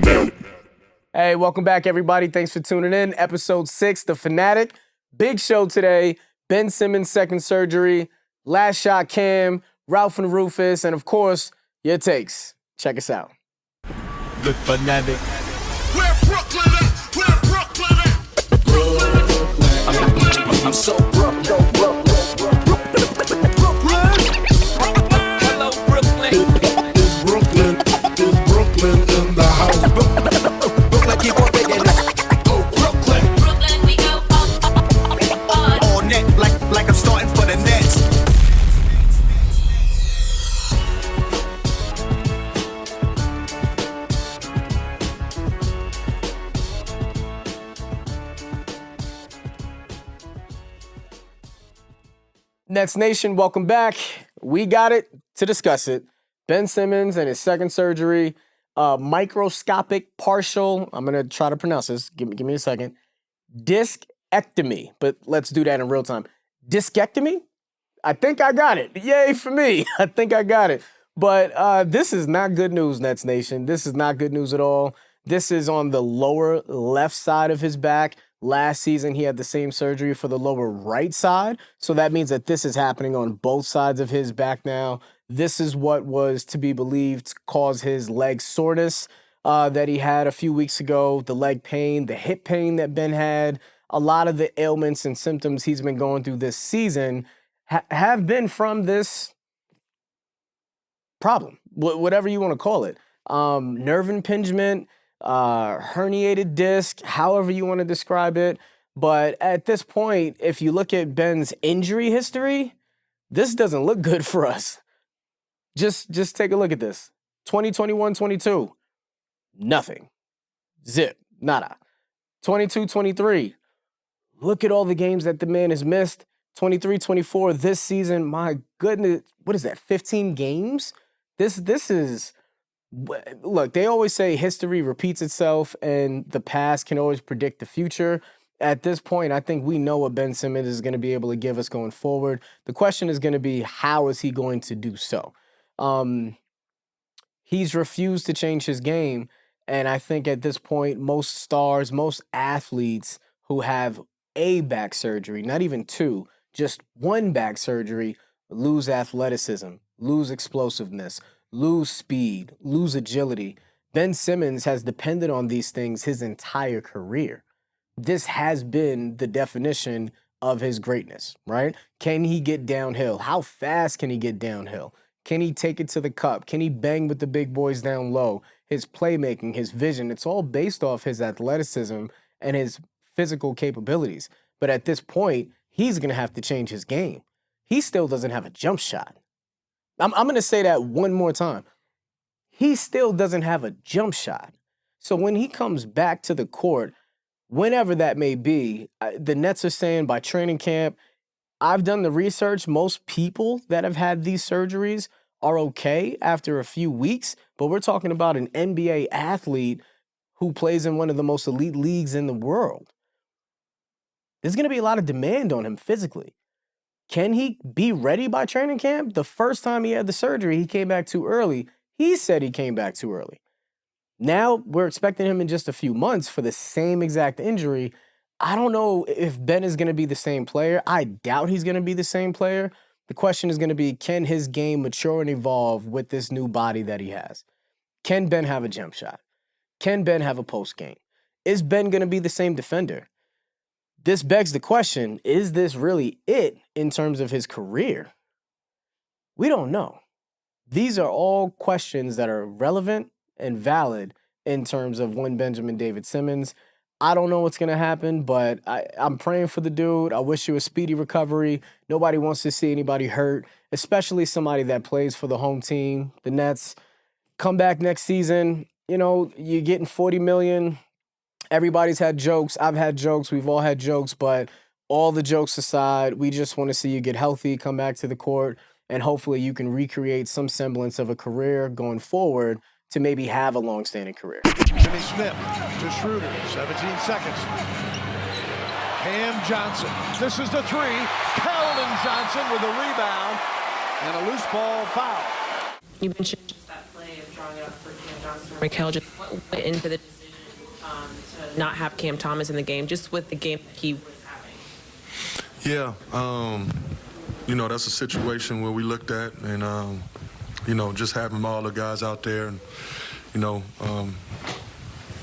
Fanatic. Hey, welcome back, everybody. Thanks for tuning in. Episode 6, The Fanatic. Big show today. Ben Simmons' second surgery, Last Shot Cam, Ralph and Rufus, and of course, your takes. Check us out. The Fanatic. Where Brooklyn at? Where Brooklyn at? Brooklyn. I'm so Brooklyn. Hello, Brooklyn. It's Brooklyn. It's Brooklyn in the house. Brooklyn, keep on digging it. Oh, Brooklyn. Brooklyn, we go on. All net, like I'm starting for the Nets. Nets Nation, welcome back. We got it to discuss it. Ben Simmons and his second surgery, microscopic partial, I'm going to try to pronounce this. Give me a second. Discectomy, but let's do that in real time. Discectomy? I think I got it. Yay for me. I think I got it. But this is not good news, Nets Nation. This is not good news at all. This is on the lower left side of his back. Last season, he had the same surgery for the lower right side. So that means that this is happening on both sides of his back now. This is what was to be believed caused his leg soreness that he had a few weeks ago, the leg pain, the hip pain that Ben had. A lot of the ailments and symptoms he's been going through this season have been from this problem, whatever you want to call it. Nerve impingement, herniated disc, however you want to describe it. But at this point, if you look at Ben's injury history, this doesn't look good for us. Just take a look at this. 2021-22, nothing. Zip, nada. 22-23, look at all the games that the man has missed. 23-24, this season, my goodness, what is that, 15 games? This is... Look, they always say history repeats itself and the past can always predict the future. At this point, I think we know what Ben Simmons is going to be able to give us going forward. The question is going to be, how is he going to do so? He's refused to change his game. And I think at this point, most stars, most athletes who have a back surgery, not even two, just one back surgery, lose athleticism, lose explosiveness, lose speed, lose agility. Ben Simmons has depended on these things his entire career. This has been the definition of his greatness, right? Can he get downhill? How fast can he get downhill? Can he take it to the cup? Can he bang with the big boys down low? His playmaking, his vision, it's all based off his athleticism and his physical capabilities. But at this point, he's going to have to change his game. He still doesn't have a jump shot. I'm going to say that one more time. He still doesn't have a jump shot. So when he comes back to the court, whenever that may be, the Nets are saying by training camp, I've done the research. Most people that have had these surgeries are okay after a few weeks, but we're talking about an NBA athlete who plays in one of the most elite leagues in the world. There's going to be a lot of demand on him physically. Can he be ready by training camp? The first time he had the surgery, he came back too early. He said he came back too early. Now we're expecting him in just a few months for the same exact injury. I don't know if Ben is going to be the same player. I doubt he's going to be the same player. The question is going to be, can his game mature and evolve with this new body that he has? Can Ben have a jump shot? Can Ben have a post game? Is Ben going to be the same defender? This begs the question, is this really it in terms of his career? We don't know. These are all questions that are relevant and valid in terms of one Benjamin David Simmons. I don't know what's going to happen, but I'm praying for the dude. I wish you a speedy recovery. Nobody wants to see anybody hurt, especially somebody that plays for the home team, the Nets. Come back next season. You know, you're getting $40 million. Everybody's had jokes. I've had jokes. We've all had jokes. But all the jokes aside, we just want to see you get healthy, come back to the court, and hopefully you can recreate some semblance of a career going forward to maybe have a long-standing career. Jimmy Smith to Schroeder, 17 seconds. Cam Johnson, this is the three. Keldon Johnson with a rebound and a loose ball foul. You mentioned just that play of drawing it up for Cam Raquel, just went into the decision to not have Cam Thomas in the game, just with the game he was having? Yeah, that's a situation where we looked at and, just having all the guys out there and,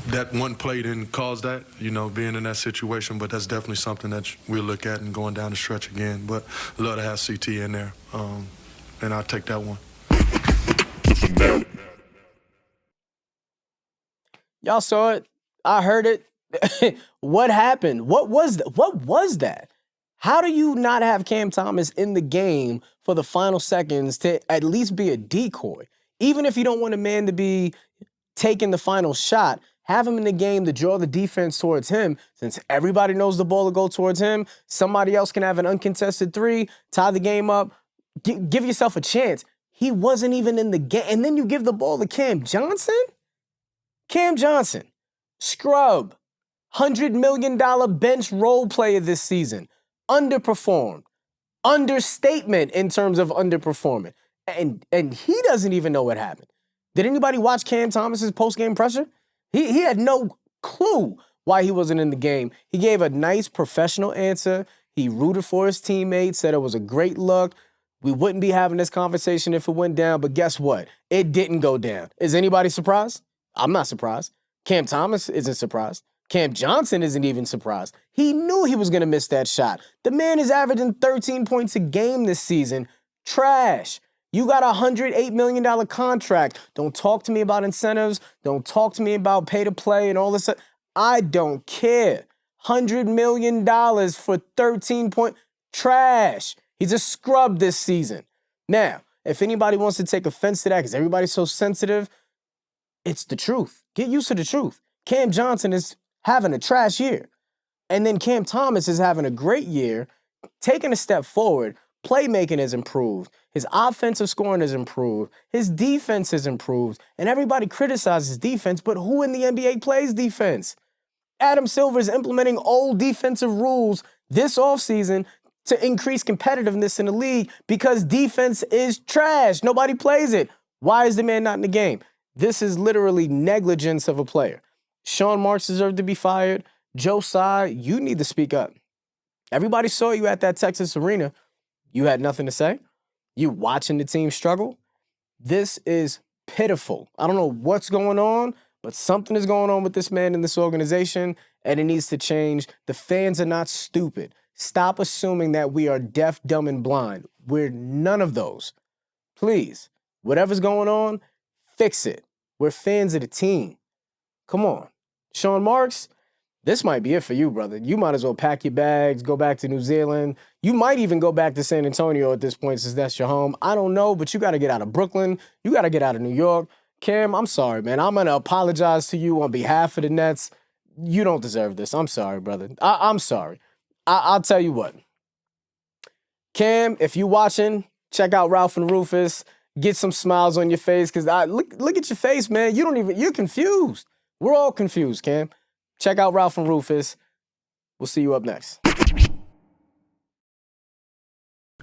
that one play didn't cause that, being in that situation, but that's definitely something that we'll look at and going down the stretch again. But I'd love to have CT in there, and I'll take that one. Y'all saw it. I heard it. What happened? What was that? How do you not have Cam Thomas in the game for the final seconds to at least be a decoy? Even if you don't want a man to be taking the final shot, have him in the game to draw the defense towards him. Since everybody knows the ball will go towards him, somebody else can have an uncontested three, tie the game up, give yourself a chance. He wasn't even in the game. And then you give the ball to Cam Johnson? Cam Johnson, scrub, $100 million bench role player this season, underperformed, understatement in terms of underperforming. And he doesn't even know what happened. Did anybody watch Cam Thomas's post-game presser? He had no clue why he wasn't in the game. He gave a nice professional answer. He rooted for his teammates, said it was a great look. We wouldn't be having this conversation if it went down, but guess what? It didn't go down. Is anybody surprised? I'm not surprised. Cam Thomas isn't surprised. Cam Johnson isn't even surprised. He knew he was going to miss that shot. The man is averaging 13 points a game this season. Trash. You got a $108 million contract. Don't talk to me about incentives. Don't talk to me about pay to play and all this stuff. I don't care. $100 million for 13 points. Trash. He's a scrub this season. Now, if anybody wants to take offense to that because everybody's so sensitive, it's the truth. Get used to the truth. Cam Johnson is having a trash year. And then Cam Thomas is having a great year, taking a step forward. Playmaking has improved. His offensive scoring has improved. His defense has improved. And everybody criticizes defense, but who in the NBA plays defense? Adam Silver is implementing old defensive rules this offseason to increase competitiveness in the league because defense is trash. Nobody plays it. Why is the man not in the game? This is literally negligence of a player. Sean Marks deserved to be fired. Joe Tsai, you need to speak up. Everybody saw you at that Texas arena. You had nothing to say. You watching the team struggle. This is pitiful. I don't know what's going on, but something is going on with this man in this organization, and it needs to change. The fans are not stupid. Stop assuming that we are deaf, dumb, and blind. We're none of those. Please, whatever's going on, fix it. We're fans of the team. Come on. Sean Marks, this might be it for you, brother. You might as well pack your bags, go back to New Zealand. You might even go back to San Antonio at this point since that's your home. I don't know, but you got to get out of Brooklyn. You got to get out of New York. Cam, I'm sorry, man. I'm going to apologize to you on behalf of the Nets. You don't deserve this. I'm sorry, brother. I'm sorry. I'll tell you what. Cam, if you watching, check out Ralph and Rufus. Get some smiles on your face because look at your face, man. You're confused. We're all confused, Cam. Check out Ralph and Rufus. We'll see you up next.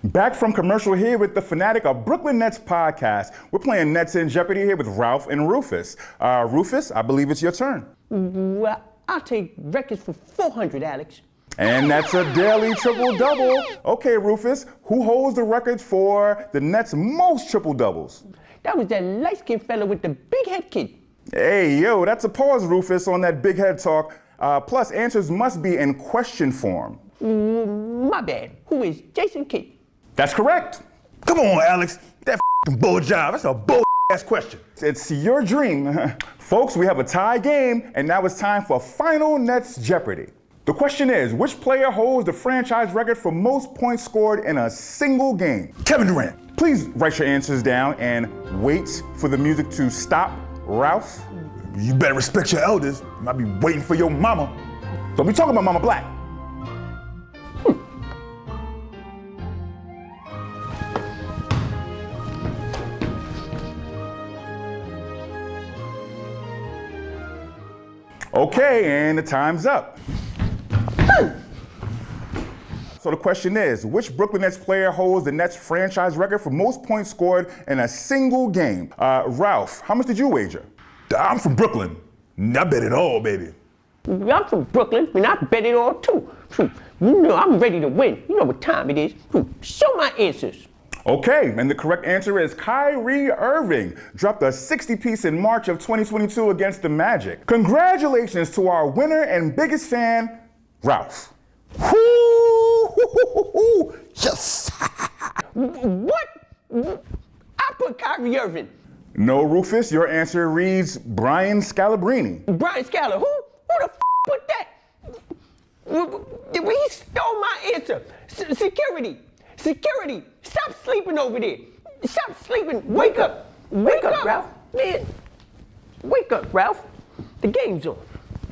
Back from commercial here with the Fanatic, a Brooklyn Nets podcast. We're playing Nets in Jeopardy here with Ralph and Rufus. Rufus, I believe it's your turn. Well, I'll take records for 400, Alex. And that's a daily triple-double. Okay, Rufus, who holds the record for the Nets' most triple-doubles? That was that light-skinned fella with the big head kid. Hey, yo, that's a pause, Rufus, on that big head talk. Plus, answers must be in question form. My bad. Who is Jason Kidd? That's correct. Come on, Alex. That bull job. That's a bull-ass question. It's your dream. Folks, we have a tie game, and now it's time for Final Nets Jeopardy. The question is, which player holds the franchise record for most points scored in a single game? Kevin Durant. Please write your answers down and wait for the music to stop. Ralph? You better respect your elders. You might be waiting for your mama. Don't be talking about Mama Black. Okay, and the time's up. So the question is, which Brooklyn Nets player holds the Nets franchise record for most points scored in a single game? Ralph, how much did you wager? I'm from Brooklyn. I bet it all, baby. I'm from Brooklyn, and I bet it all too. You know I'm ready to win. You know what time it is. Show my answers. Okay, and the correct answer is Kyrie Irving dropped a 60-piece in March of 2022 against the Magic. Congratulations to our winner and biggest fan, Ralph. Yes. What? I put Kyrie Irving. No, Rufus, your answer reads Brian Scalabrine. Brian Scala. Who the put that? He stole my answer. Security. Security. Stop sleeping over there. Stop sleeping. Wake up. Wake up, Ralph. Man. Wake up, Ralph. The game's on.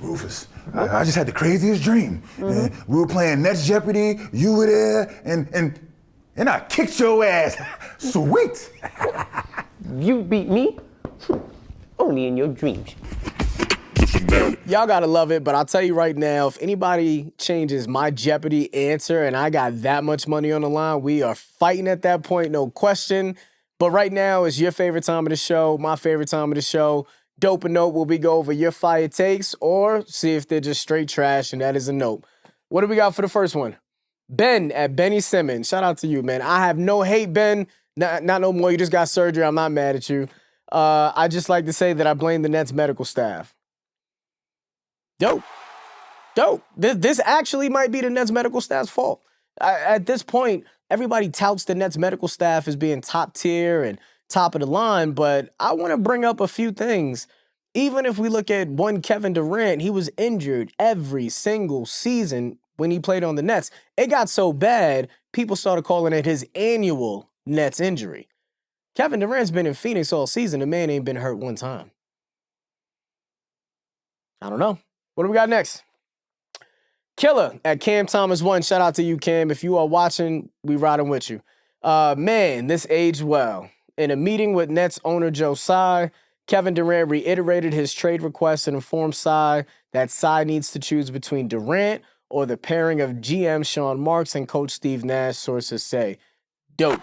Rufus, I just had the craziest dream. We were playing Nets Jeopardy, you were there, and I kicked your ass. Sweet. You beat me? Only in your dreams. Y'all gotta love it, but I'll tell you right now, if anybody changes my Jeopardy answer and I got that much money on the line, we are fighting at that point, no question. But right now is your favorite time of the show, my favorite time of the show. Dope and Nope, will we go over your fire takes or see if they're just straight trash, and that is a nope. What do we got for the first one? Ben at Benny Simmons. Shout out to you, man. I have no hate, Ben. Not no more. You just got surgery. I'm not mad at you. I just like to say that I blame the Nets medical staff. Dope. This actually might be the Nets medical staff's fault. At this point, everybody touts the Nets medical staff as being top tier and top of the line, but I want to bring up a few things. Even if we look at one Kevin Durant, he was injured every single season when he played on the Nets. It got so bad, people started calling it his annual Nets injury. Kevin Durant's been in Phoenix all season. The man ain't been hurt one time. I don't know. What do we got next? Killer at Cam Thomas 1. Shout out to you, Cam. If you are watching, we riding with you. Man, this aged well. In a meeting with Nets owner Joe Tsai, Kevin Durant reiterated his trade request and informed Tsai that Tsai needs to choose between Durant or the pairing of GM Sean Marks and coach Steve Nash, sources say. Dope.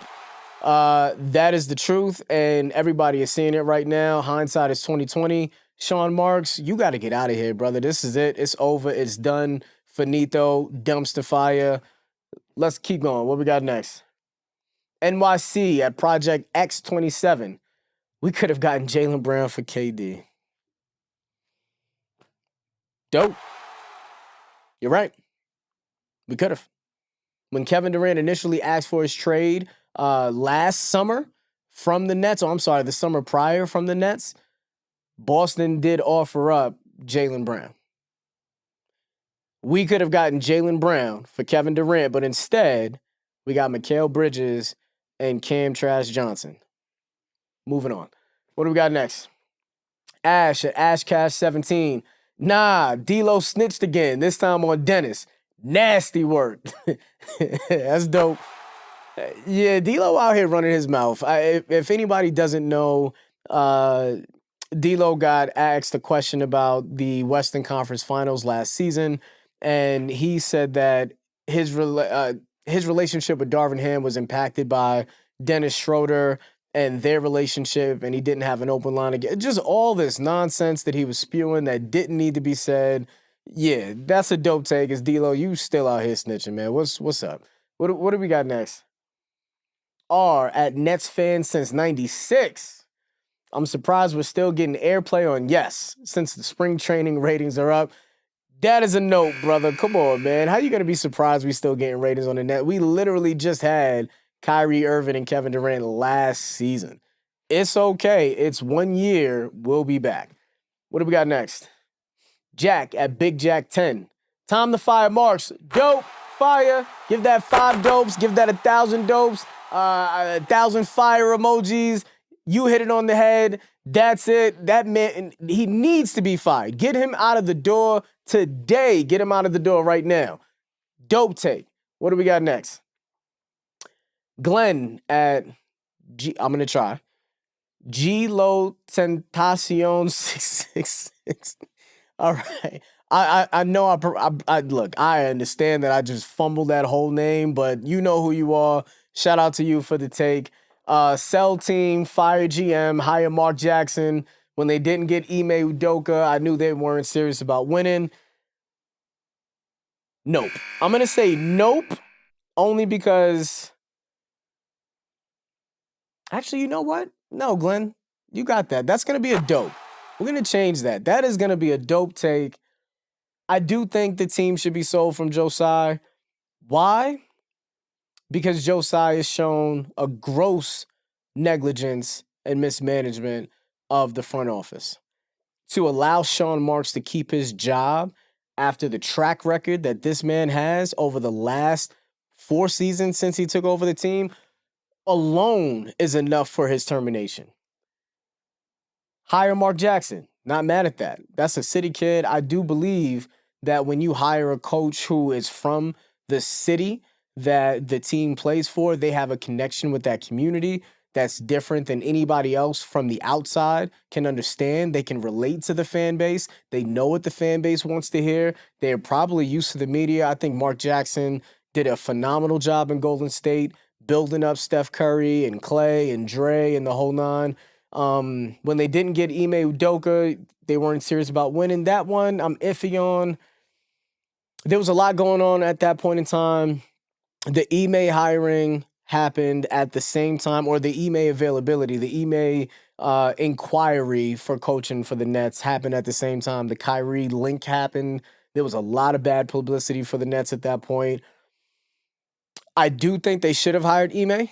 That is the truth, and everybody is seeing it right now. Hindsight is 2020. Sean Marks, you got to get out of here, brother. This is it. It's over. It's done. Finito. Dumpster fire. Let's keep going. What we got next? NYC at Project X27. We could have gotten Jaylen Brown for KD. Dope. You're right. We could have. When Kevin Durant initially asked for his trade last summer from the Nets, the summer prior from the Nets, Boston did offer up Jaylen Brown. We could have gotten Jaylen Brown for Kevin Durant, but instead, we got Mikal Bridges and Cam Trash Johnson. Moving on. What do we got next? Ash at AshCash17. Nah, D-Lo snitched again, this time on Dennis. Nasty work. That's dope. Yeah, D-Lo out here running his mouth. If anybody doesn't know, D-Lo got asked a question about the Western Conference Finals last season, and he said that his relationship with Darvin Ham was impacted by Dennis Schroeder and their relationship, and he didn't have an open line again. Just all this nonsense that he was spewing that didn't need to be said. Yeah, that's a dope take. Is D-Lo, you still out here snitching, man. What's up? What do we got next? R at Nets fans since 96. I'm surprised we're still getting airplay on Yes, since the spring training ratings are up. That is a note, brother. Come on, man. How you going to be surprised we still getting ratings on the net? We literally just had Kyrie Irving and Kevin Durant last season. It's okay. It's 1 year. We'll be back. What do we got next? Jack at Big Jack 10. Time to fire Marks. Dope. Fire. Give that 5 dopes. Give that 1,000 dopes. 1,000 fire emojis. You hit it on the head. That's it. That man, he needs to be fired. Get him out of the door today. Get him out of the door right now. Dope take. What do we got next? Glenn at I'm going to try. G-Lo Tentacion 666. All right. I know look, I understand that I just fumbled that whole name, but you know who you are. Shout out to you for the take. Sell team, fire GM, hire Mark Jackson, When they didn't get Ime Udoka, I knew they weren't serious about winning. Nope. I'm going to say nope, only because... Actually, you know what? No, Glenn, you got that. That's going to be a dope. We're going to change that. That is going to be a dope take. I do think the team should be sold from Josiah. Why? Because Josiah has shown a gross negligence and mismanagement of the front office. To allow Sean Marks to keep his job after the track record that this man has over the last 4 seasons since he took over the team alone is enough for his termination. Hire Mark Jackson. Not mad at that. That's a city kid. I do believe that when you hire a coach who is from the city that the team plays for, they have a connection with that community that's different than anybody else from the outside can understand. They can relate to the fan base. They know what the fan base wants to hear. They're probably used to the media. I think Mark Jackson did a phenomenal job in Golden State, building up Steph Curry and Clay and Dre and the whole nine. When they didn't get Ime Udoka, they weren't serious about winning. That one, I'm iffy on. There was a lot going on at that point in time. The Ime hiring happened at the same time, or the Ime availability, the Ime inquiry for coaching for the Nets happened at the same time. The Kyrie link happened. There was a lot of bad publicity for the Nets at that point. I do think they should have hired Ime.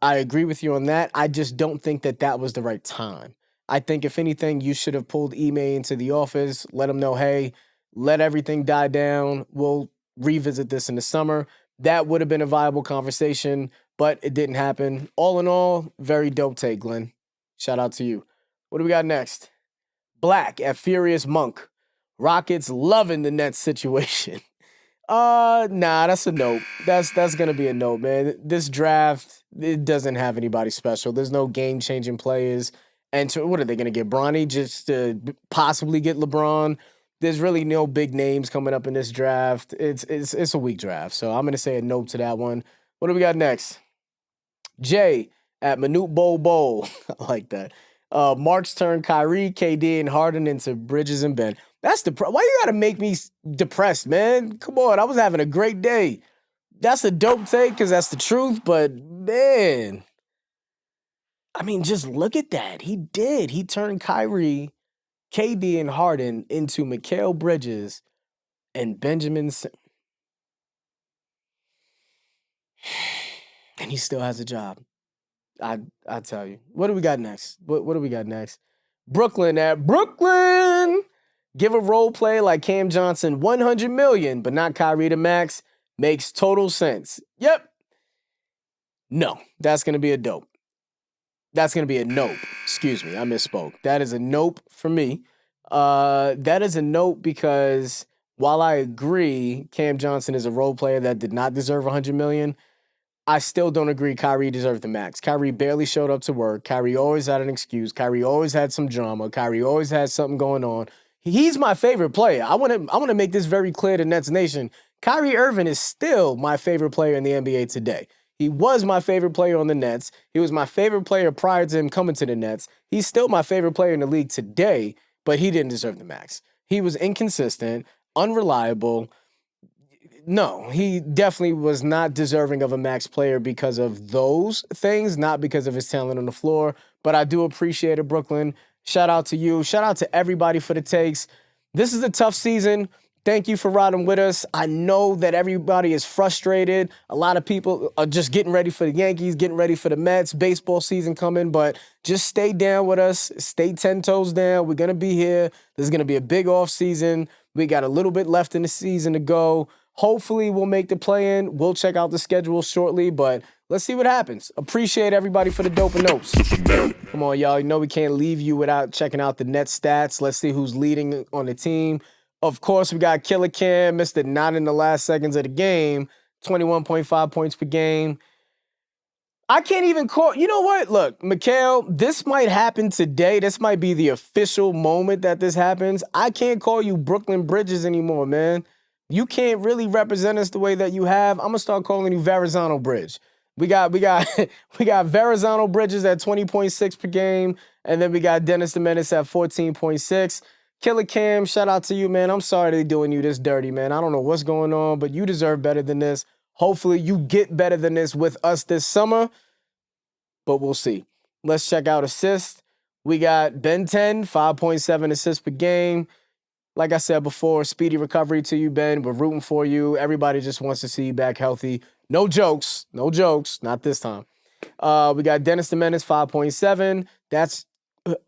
I agree with you on that. I just don't think that that was the right time. I think if anything, you should have pulled Ime into the office, let him know, hey, let everything die down. We'll revisit this in the summer. That would have been a viable conversation, but it didn't happen. All in all, very dope take, Glenn. Shout out to you. What do we got next? Black at Furious Monk. Rockets loving the Nets situation. Nah, that's a nope. That's gonna be a nope, man. This draft, it doesn't have anybody special. There's no game-changing players. And what are they gonna get? Bronny just to possibly get LeBron? There's really no big names coming up in this draft. It's a weak draft, so I'm gonna say a nope to that one. What do we got next? Jay at Manute Bowl. I like that. March turned Kyrie, KD, and Harden into Bridges and Ben. That's why you gotta make me depressed, man? Come on, I was having a great day. That's a dope take because that's the truth, but man, I mean, just look at that. He did. He turned Kyrie, KD, and Harden into Mikal Bridges and Benjamin and he still has a job. I tell you. What do we got next? What do we got next? Brooklyn at Brooklyn. Give a role play like Cam Johnson $100 million, but not Kyrie to max. Makes total sense. Yep. No, that's going to be a dope. That's going to be a nope. Excuse me, I misspoke. That is a nope for me. That is a nope because while I agree Cam Johnson is a role player that did not deserve $100 million, I still don't agree Kyrie deserved the max. Kyrie barely showed up to work. Kyrie always had an excuse. Kyrie always had some drama. Kyrie always had something going on. He's my favorite player. I want to make this very clear to Nets Nation. Kyrie Irving is still my favorite player in the NBA today. He was my favorite player on the Nets. He was my favorite player prior to him coming to the Nets. He's still my favorite player in the league today, but he didn't deserve the max. He was inconsistent, unreliable. No, he definitely was not deserving of a max player because of those things, not because of his talent on the floor. But I do appreciate it, Brooklyn. Shout out to you. Shout out to everybody for the takes. This is a tough season. Thank you for riding with us. I know that everybody is frustrated. A lot of people are just getting ready for the Yankees, getting ready for the Mets, baseball season coming, but just stay down with us. Stay 10 toes down. We're going to be here. There's going to be a big off season. We got a little bit left in the season to go. Hopefully we'll make the play-in. We'll check out the schedule shortly, but let's see what happens. Appreciate everybody for the dope and notes. Come on, y'all. You know we can't leave you without checking out the net stats. Let's see who's leading on the team. Of course, we got Killer Cam, missed it not in the last seconds of the game, 21.5 points per game. I can't even call. You know what? Look, Mikal, this might happen today. This might be the official moment that this happens. I can't call you Brooklyn Bridges anymore, man. You can't really represent us the way that you have. I'm going to start calling you Verrazano Bridge. We got Verrazano Bridges at 20.6 per game, and then we got Dennis the Menace at 14.6. Killer Cam, shout out to you, man. I'm sorry they're doing you this dirty, man. I don't know what's going on, but you deserve better than this. Hopefully you get better than this with us this summer, but we'll see. Let's check out assists. We got Ben 10, 5.7 assists per game. Like I said before, speedy recovery to you, Ben. We're rooting for you. Everybody just wants to see you back healthy. No jokes, not this time. We got Dennis the Menace, 5.7. That's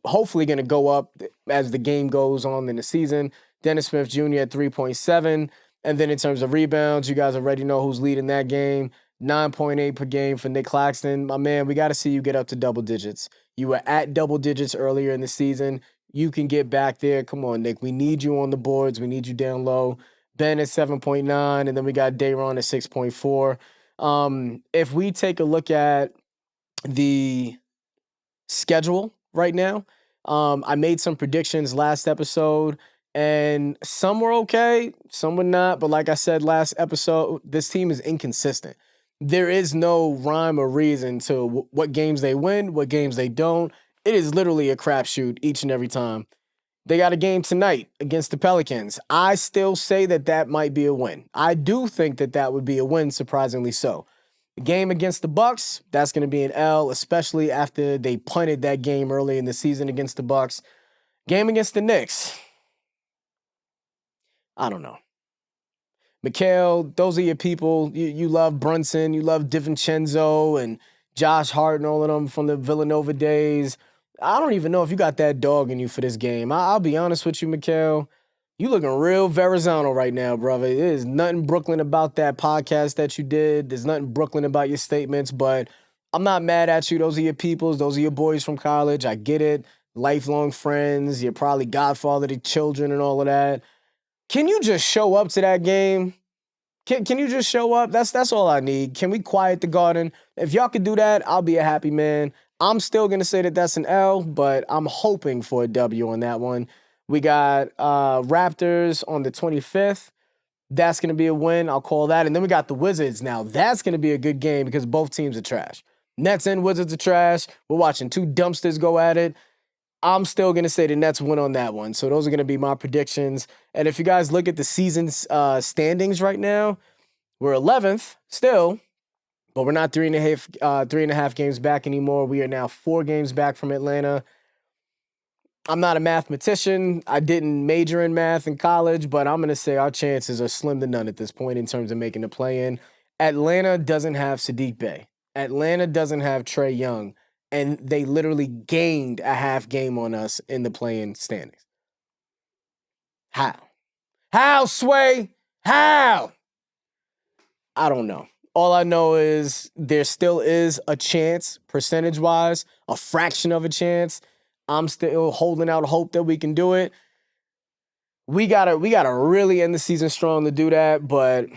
hopefully going to go up as the game goes on in the season. Dennis Smith Jr. at 3.7. And then in terms of rebounds, you guys already know who's leading that game. 9.8 per game for Nick Claxton. My man, we got to see you get up to double digits. You were at double digits earlier in the season. You can get back there. Come on, Nick. We need you on the boards. We need you down low. Ben at 7.9, and then we got Dayron at 6.4. If we take a look at the schedule right now, I made some predictions last episode, and some were okay, some were not. But like I said last episode, this team is inconsistent. There is no rhyme or reason to what games they win, what games they don't. It is literally a crapshoot each and every time. They got a game tonight against the Pelicans. I still say that might be a win. I do think that would be a win, surprisingly so. The game against the Bucks, that's going to be an L, especially after they punted that game early in the season against the Bucks. Game against the Knicks, I don't know. Mikhail, those are your people. You love Brunson, you love DiVincenzo and Josh Hart and all of them from the Villanova days. I don't even know if you got that dog in you for this game. I'll be honest with you, Mikhail. You looking real Verrazano right now, brother. There's nothing Brooklyn about that podcast that you did. There's nothing Brooklyn about your statements, but I'm not mad at you. Those are your peoples. Those are your boys from college. I get it. Lifelong friends. You're probably godfather to children and all of that. Can you just show up to that game? Can you just show up? That's all I need. Can we quiet the garden? If y'all could do that, I'll be a happy man. I'm still going to say that that's an L, but I'm hoping for a W on that one. We got Raptors on the 25th. That's going to be a win. I'll call that. And then we got the Wizards. Now, that's going to be a good game because both teams are trash. Nets and Wizards are trash. We're watching two dumpsters go at it. I'm still going to say the Nets win on that one. So those are going to be my predictions. And if you guys look at the season's standings right now, we're 11th still, but we're not 3.5 games back anymore. We are now 4 games back from Atlanta. I'm not a mathematician. I didn't major in math in college, but I'm going to say our chances are slim to none at this point in terms of making the play-in. Atlanta doesn't have Sadiq Bey. Atlanta doesn't have Trae Young. And they literally gained a half game on us in the play-in standings. How? How, Sway? How? I don't know. All I know is there still is a chance, percentage-wise, a fraction of a chance. I'm still holding out hope that we can do it. We gotta really end the season strong to do that, but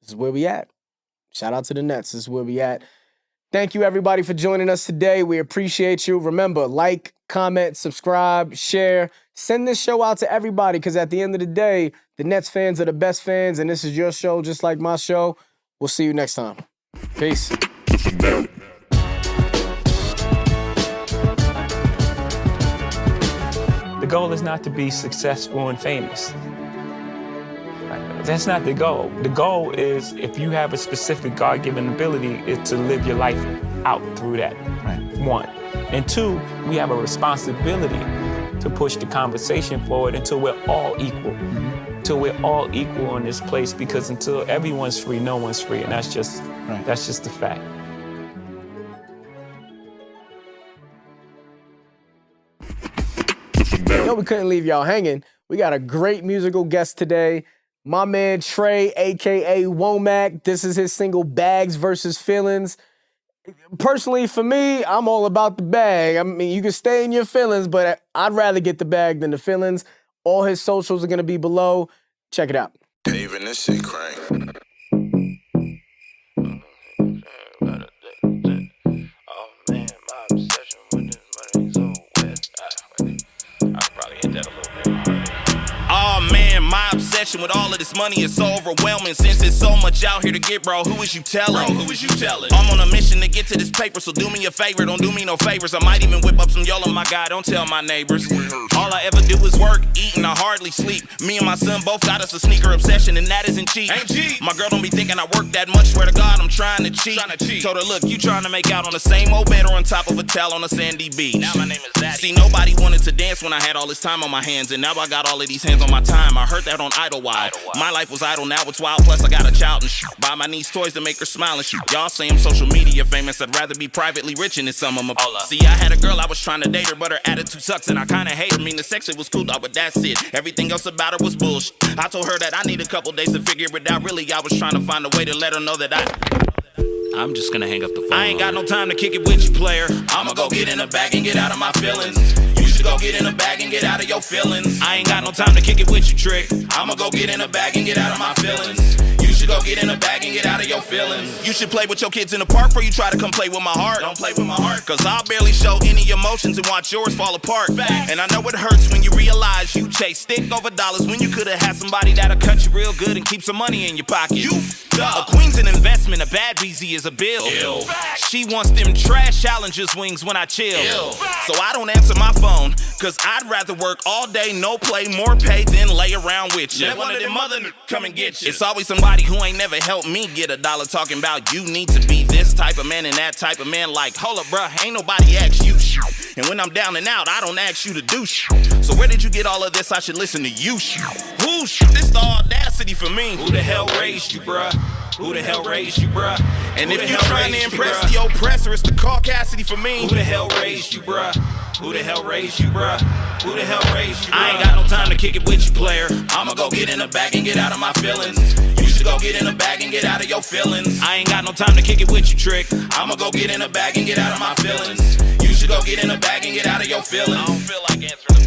this is where we at. Shout out to the Nets. This is where we at. Thank you, everybody, for joining us today. We appreciate you. Remember, like, comment, subscribe, share. Send this show out to everybody because at the end of the day, the Nets fans are the best fans, and this is your show just like my show. We'll see you next time. Peace. The goal is not to be successful and famous. That's not the goal. The goal is, if you have a specific God-given ability, is to live your life out through that. Right. 1. And 2, we have a responsibility to push the conversation forward until we're all equal. Mm-hmm. Until we're all equal in this place, because until everyone's free, no one's free, and that's just the fact. Yo, we couldn't leave y'all hanging. We got a great musical guest today. My man Trey, a.k.a. Womack. This is his single, Bags versus Feelings. Personally, for me, I'm all about the bag. I mean, you can stay in your feelings, but I'd rather get the bag than the feelings. All his socials are going to be below. Check it out. Even this shit crank. Oh man, my obsession obsession with all of this money is so overwhelming. Since there's so much out here to get, bro, who is you telling? Bro, who is you telling? I'm on a mission to get to this paper, so do me a favor, don't do me no favors. I might even whip up some YOLO, my guy, don't tell my neighbors. All I ever do is work, eat, and I hardly sleep. Me and my son both got us a sneaker obsession, and that isn't cheap. Ain't cheap. My girl don't be thinking I work that much, swear to God, I'm trying to cheat. Told her, look, you trying to make out on the same old bed or on top of a towel on a sandy beach. Now my name is Daddy. See, nobody wanted to dance when I had all this time on my hands, and now I got all of these hands on my time. I heard that on Idlewild. My life was idle, now it's wild, plus I got a child and shit. Buy my niece toys to make her smile and shit. Y'all say I'm social media famous, I'd rather be privately rich than some of them. See, I had a girl, I was trying to date her, but her attitude sucks, and I kinda hate her. I mean, the sex, it was cool, dog, but that's it. Everything else about her was bullshit. I told her that I need a couple days to figure it out. Really, I was trying to find a way to let her know that I'm just gonna hang up the phone. I ain't got no time to kick it with you, player. I'ma go get in a bag and get out of my feelings. You should go get in a bag and get out of your feelings. I ain't got no time to kick it with you, trick. I'ma go get in a bag and get out of my feelings. You should go get in a bag and get out of your feelings. You should play with your kids in the park before you try to come play with my heart. Don't play with my heart, cause I'll barely show any emotions and watch yours fall apart. And I know it hurts when you realize you chase stick over dollars when you could've had somebody that'll cut you real good and keep some money in your pocket. A queen's an investment, a bad BZ is a bill. Ew. She wants them trash challengers wings when I chill. Ew. So I don't answer my phone, cause I'd rather work all day, no play, more pay than lay around with you. Let one of them mother come and get you. It's always somebody who ain't never helped me get $1 talking about you need to be this type of man and that type of man. Like, hold up, bruh, ain't nobody asked you shit. And when I'm down and out, I don't ask you to do shit. So where did you get all of this? I should listen to you shit. Who shit? This the audacity for me. Who the hell raised you, bruh? Who the hell raised you, bruh? And if you're trying to impress the oppressor, it's the caucasity for me. Who the hell raised you, bruh? Who the hell raised you, bruh? Who the hell raised you, bruh? I ain't got no time to kick it with you, player. I'ma go get in a bag and get out of my feelings. You should go get in a bag and get out of your feelings. I ain't got no time to kick it with you, trick. I'ma go get in a bag and get out of my feelings. You should go get in a bag and get out of your feelings. I don't feel like answering